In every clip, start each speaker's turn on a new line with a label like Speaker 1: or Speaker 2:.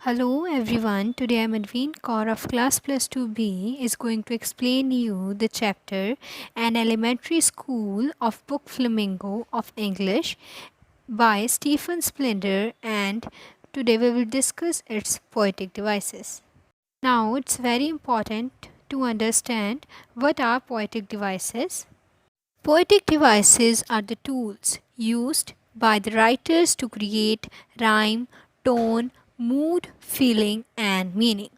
Speaker 1: Hello everyone, today I'm Adveen Kaur of Class Plus 2B is going to explain you the chapter An Elementary School of Book Flamingo of English by Stephen Splendor, and today we will discuss its poetic devices. Now it's very important to understand what are poetic devices. Poetic devices are the tools used by the writers to create rhyme, tone, mood, feeling, and meaning.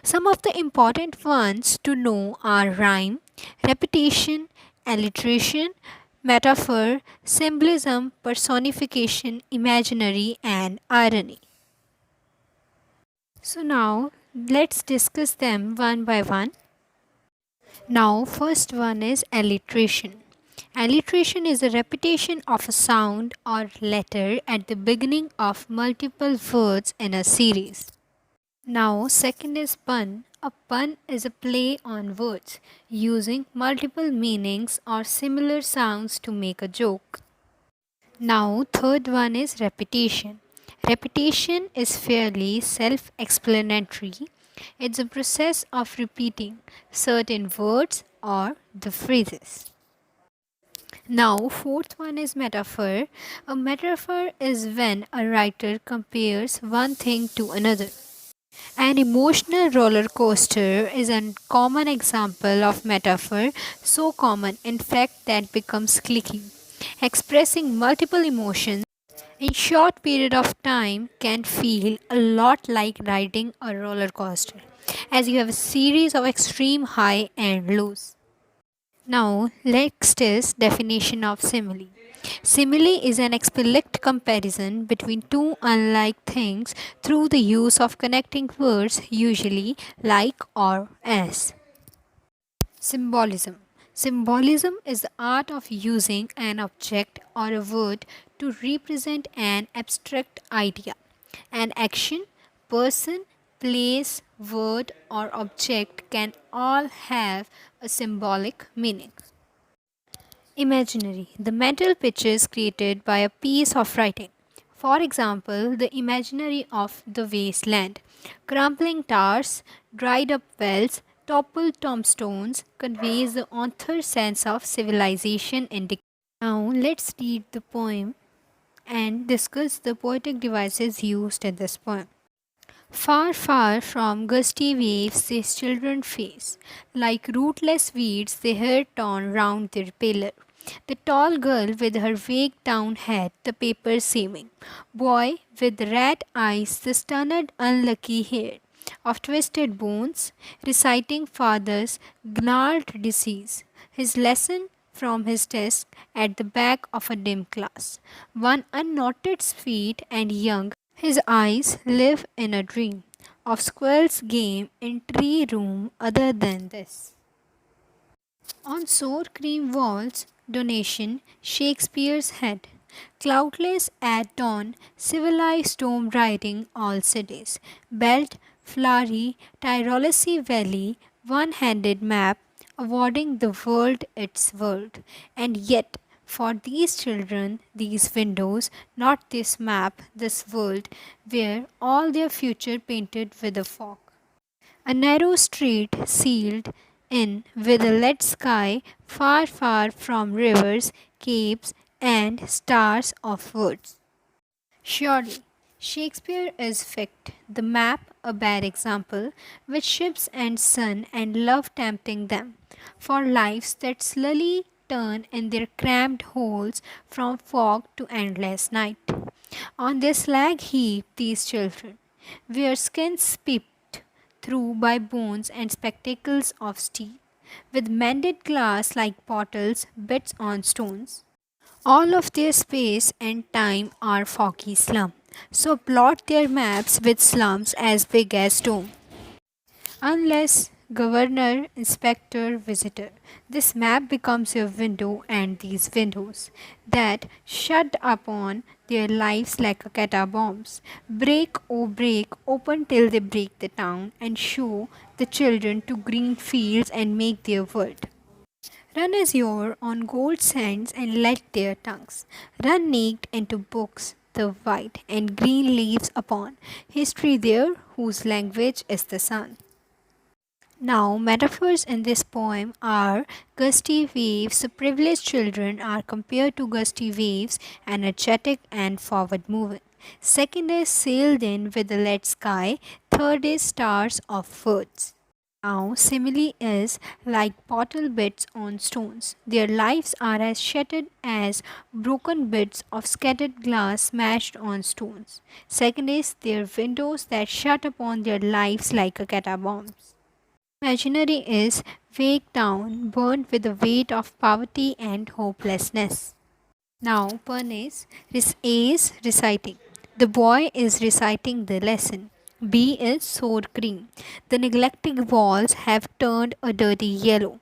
Speaker 1: Some of the important ones to know are rhyme, repetition, alliteration, metaphor, symbolism, personification, imaginary, and irony. So, now let's discuss them one by one. Now, first one is alliteration. Alliteration is a repetition of a sound or letter at the beginning of multiple words in a series. Now, second is pun. A pun is a play on words using multiple meanings or similar sounds to make a joke. Now, third one is repetition. Repetition is fairly self explanatory. It's a process of repeating certain words or the phrases. Now, fourth one is metaphor. A metaphor is when a writer compares one thing to another. An emotional roller coaster is a common example of metaphor, so common in fact that becomes clicky. Expressing multiple emotions in short period of time can feel a lot like riding a roller coaster, as you have a series of extreme high and lows. Now, next is definition of simile. Simile is an explicit comparison between two unlike things through the use of connecting words, usually like or as. Symbolism. Symbolism is the art of using an object or a word to represent an abstract idea. An action, person, place, word, or object can all have a symbolic meaning. Imaginary. The mental pictures created by a piece of writing. For example, the imaginary of the wasteland. Crumbling towers, dried up wells, toppled tombstones conveys the author's sense of civilization in decay. Now let's read the poem and discuss the poetic devices used in this poem. Far, far from gusty waves these children face, like rootless weeds they hair torn round their pillar. The tall girl with her vague down head, the paper seeming. Boy with rat eyes, the stunned unlucky hair of twisted bones, reciting father's gnarled disease. His lesson from his desk at the back of a dim class. One unnoted, sweet and young, his eyes live in a dream of squirrel's game in tree room other than this. On sour cream walls, donation, Shakespeare's head. Cloudless at dawn, civilized storm riding all cities. Belt, flowery, Tyrolese valley, one-handed map, awarding the world its world. And yet, for these children, these windows, not this map, this world, were all their future painted with a fog. A narrow street sealed in with a lead sky, far, far from rivers, capes, and stars of woods. Surely, Shakespeare is fict, the map a bad example, with ships and sun and love tempting them, for lives that slowly turn in their cramped holes from fog to endless night. On this slag heap, these children, where skins peeped through by bones and spectacles of steel, with mended glass like bottles, bits on stones. All of their space and time are foggy slum, so plot their maps with slums as big as dome. Unless governor, inspector, visitor, this map becomes your window and these windows that shut upon their lives like a catabombs. Break, oh break, open till they break the town and show the children to green fields and make their world. Run azure on gold sands and let their tongues run naked into books, the white and green leaves upon history there whose language is the sun. Now, metaphors in this poem are gusty waves. Privileged children are compared to gusty waves, energetic and forward moving. Second is sailed in with the lead sky. Third is stars of words. Now, simile is like bottle bits on stones. Their lives are as shattered as broken bits of scattered glass smashed on stones. Second is their windows that shut upon their lives like a catacombs. Imaginary is weighed down, burnt with the weight of poverty and hopelessness. Now, Pernice is reciting. The boy is reciting the lesson. B is sour cream. The neglected walls have turned a dirty yellow.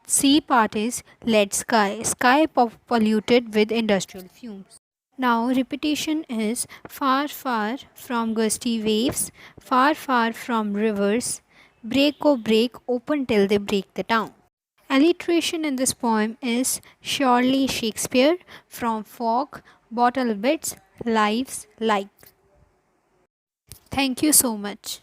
Speaker 1: C part is lead sky. Sky polluted with industrial fumes. Now, repetition is far, far from gusty waves, far, far from rivers. Break, oh, break, open till they break the town. Alliteration in this poem is surely Shakespeare from Fog, Bottle Bits, Lives Like. Thank you so much.